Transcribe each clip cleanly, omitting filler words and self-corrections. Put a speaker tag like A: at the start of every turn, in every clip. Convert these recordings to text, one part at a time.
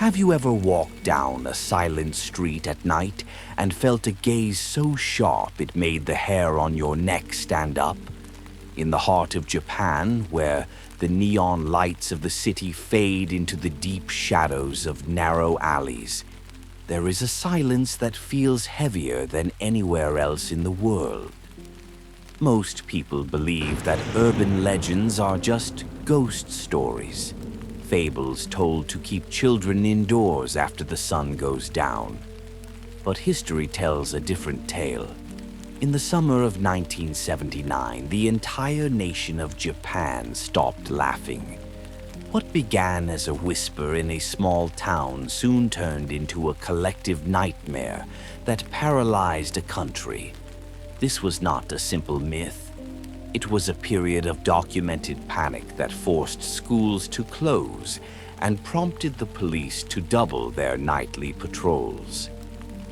A: Have you ever walked down a silent street at night and felt a gaze so sharp it made the hair on your neck stand up? In the heart of Japan, where the neon lights of the city fade into the deep shadows of narrow alleys, there is a silence that feels heavier than anywhere else in the world. Most people believe that urban legends are just ghost stories, fables told to keep children indoors after the sun goes down. But history tells a different tale. In the summer of 1979, the entire nation of Japan stopped laughing. What began as a whisper in a small town soon turned into a collective nightmare that paralyzed a country. This was not a simple myth. It was a period of documented panic that forced schools to close and prompted the police to double their nightly patrols.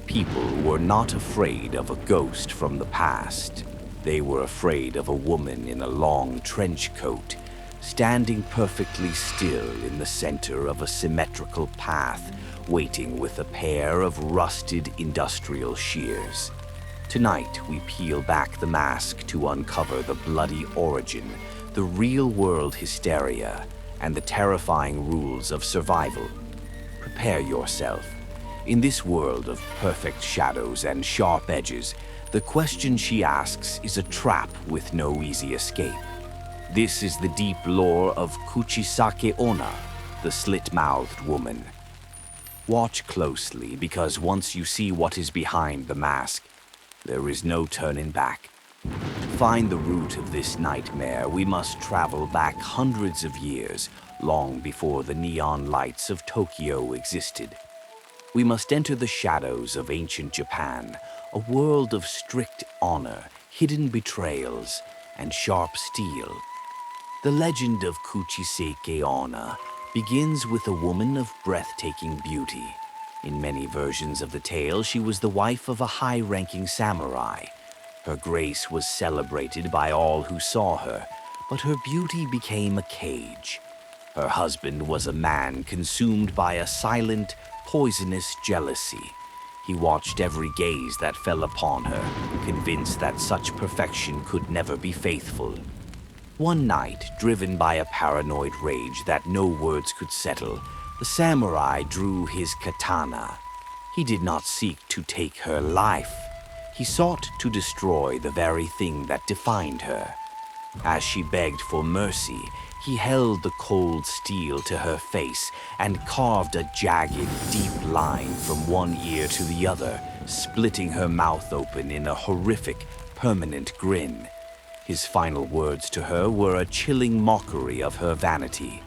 A: People were not afraid of a ghost from the past. They were afraid of a woman in a long trench coat, standing perfectly still in the center of a symmetrical path, waiting with a pair of rusted industrial shears. Tonight, we peel back the mask to uncover the bloody origin, the real-world hysteria, and the terrifying rules of survival. Prepare yourself. In this world of perfect shadows and sharp edges, the question she asks is a trap with no easy escape. This is the deep lore of Kuchisake-onna, the Slit-Mouthed Woman. Watch closely, because once you see what is behind the mask, there is no turning back. To find the root of this nightmare, we must travel back hundreds of years, long before the neon lights of Tokyo existed. We must enter the shadows of ancient Japan, a world of strict honor, hidden betrayals, and sharp steel. The legend of Kuchisake-onna begins with a woman of breathtaking beauty. In many versions of the tale, she was the wife of a high-ranking samurai. Her grace was celebrated by all who saw her, but her beauty became a cage. Her husband was a man consumed by a silent, poisonous jealousy. He watched every gaze that fell upon her, convinced that such perfection could never be faithful. One night, driven by a paranoid rage that no words could settle, the samurai drew his katana. He did not seek to take her life. He sought to destroy the very thing that defined her. As she begged for mercy, he held the cold steel to her face and carved a jagged, deep line from one ear to the other, splitting her mouth open in a horrific, permanent grin. His final words to her were a chilling mockery of her vanity.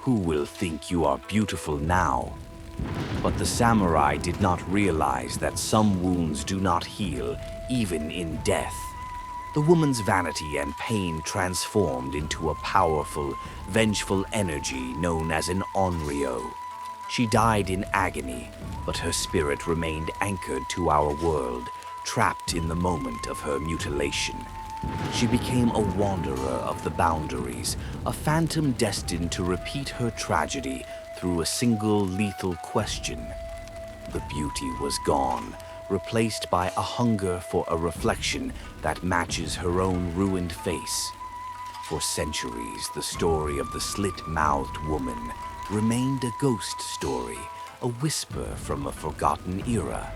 A: "Who will think you are beautiful now?" But the samurai did not realize that some wounds do not heal, even in death. The woman's vanity and pain transformed into a powerful, vengeful energy known as an onryo. She died in agony, but her spirit remained anchored to our world, trapped in the moment of her mutilation. She became a wanderer of the boundaries, a phantom destined to repeat her tragedy through a single lethal question. The beauty was gone, replaced by a hunger for a reflection that matches her own ruined face. For centuries, the story of the Slit-Mouthed Woman remained a ghost story, a whisper from a forgotten era.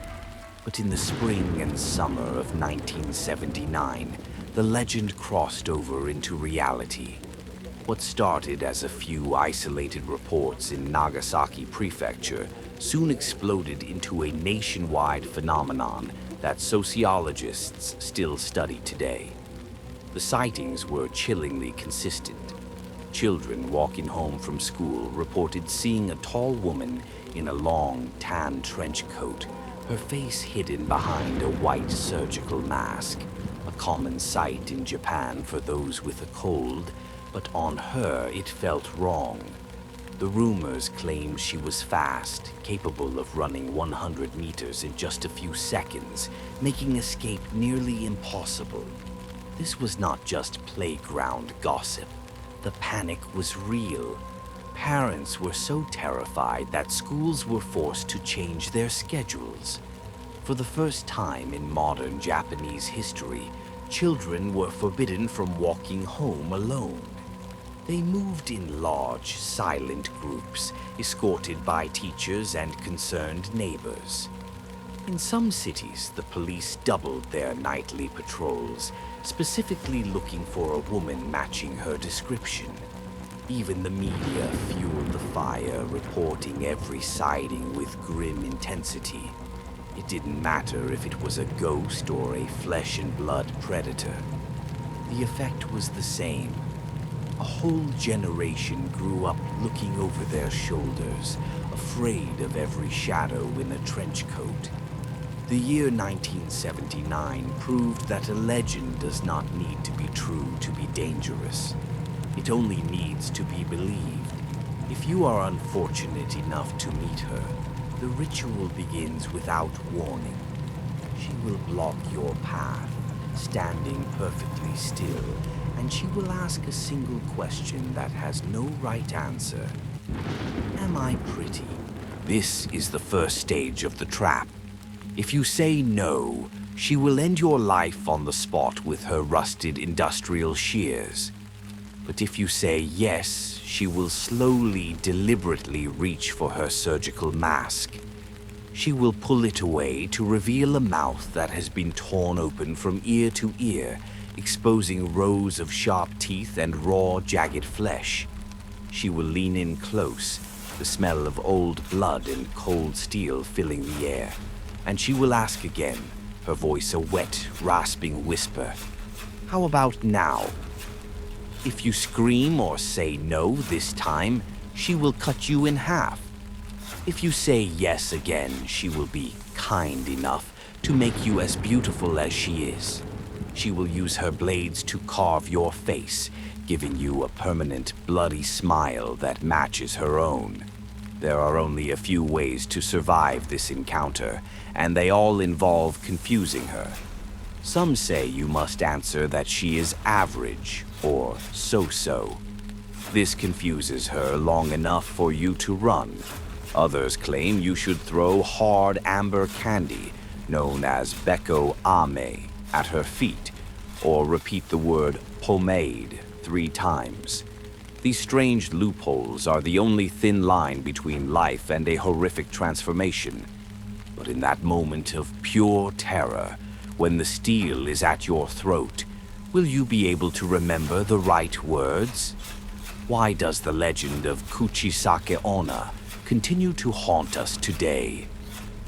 A: But in the spring and summer of 1979, the legend crossed over into reality. What started as a few isolated reports in Nagasaki Prefecture soon exploded into a nationwide phenomenon that sociologists still study today. The sightings were chillingly consistent. Children walking home from school reported seeing a tall woman in a long, tan trench coat, her face hidden behind a white surgical mask. A common sight in Japan for those with a cold, but on her it felt wrong. The rumors claimed she was fast, capable of running 100 meters in just a few seconds, making escape nearly impossible. This was not just playground gossip. The panic was real. Parents were so terrified that schools were forced to change their schedules. For the first time in modern Japanese history, children were forbidden from walking home alone. They moved in large, silent groups, escorted by teachers and concerned neighbors. In some cities, the police doubled their nightly patrols, specifically looking for a woman matching her description. Even the media fueled the fire, reporting every sighting with grim intensity. It didn't matter if it was a ghost or a flesh and blood predator. The effect was the same. A whole generation grew up looking over their shoulders, afraid of every shadow in a trench coat. The year 1979 proved that a legend does not need to be true to be dangerous. It only needs to be believed. If you are unfortunate enough to meet her, the ritual begins without warning. She will block your path, standing perfectly still, and she will ask a single question that has no right answer. Am I pretty? This is the first stage of the trap. If you say no, she will end your life on the spot with her rusted industrial shears. But if you say yes, she will slowly, deliberately reach for her surgical mask. She will pull it away to reveal a mouth that has been torn open from ear to ear, exposing rows of sharp teeth and raw, jagged flesh. She will lean in close, the smell of old blood and cold steel filling the air. And she will ask again, her voice a wet, rasping whisper. How about now? If you scream or say no this time, she will cut you in half. If you say yes again, she will be kind enough to make you as beautiful as she is. She will use her blades to carve your face, giving you a permanent, bloody smile that matches her own. There are only a few ways to survive this encounter, and they all involve confusing her. Some say you must answer that she is average or so-so. This confuses her long enough for you to run. Others claim you should throw hard amber candy, known as Beko Ame, at her feet, or repeat the word pomade 3 times. These strange loopholes are the only thin line between life and a horrific transformation. But in that moment of pure terror, when the steel is at your throat, will you be able to remember the right words? Why does the legend of Kuchisake-onna continue to haunt us today?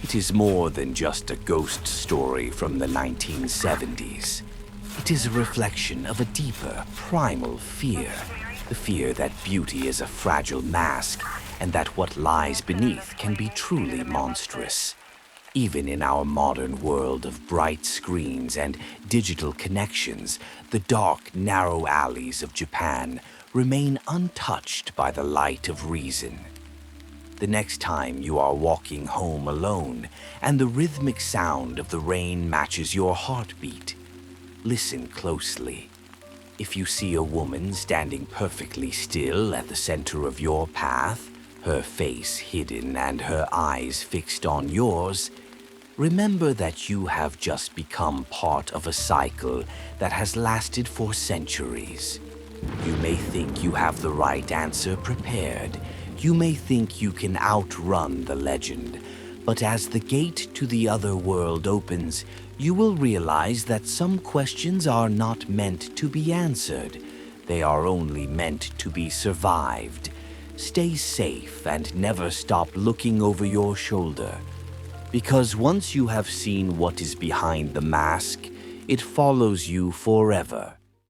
A: It is more than just a ghost story from the 1970s. It is a reflection of a deeper, primal fear. The fear that beauty is a fragile mask, and that what lies beneath can be truly monstrous. Even in our modern world of bright screens and digital connections, the dark, narrow alleys of Japan remain untouched by the light of reason. The next time you are walking home alone and the rhythmic sound of the rain matches your heartbeat, listen closely. If you see a woman standing perfectly still at the center of your path, her face hidden and her eyes fixed on yours, remember that you have just become part of a cycle that has lasted for centuries. You may think you have the right answer prepared. You may think you can outrun the legend. But as the gate to the other world opens, you will realize that some questions are not meant to be answered. They are only meant to be survived. Stay safe and never stop looking over your shoulder. Because once you have seen what is behind the mask, it follows you forever.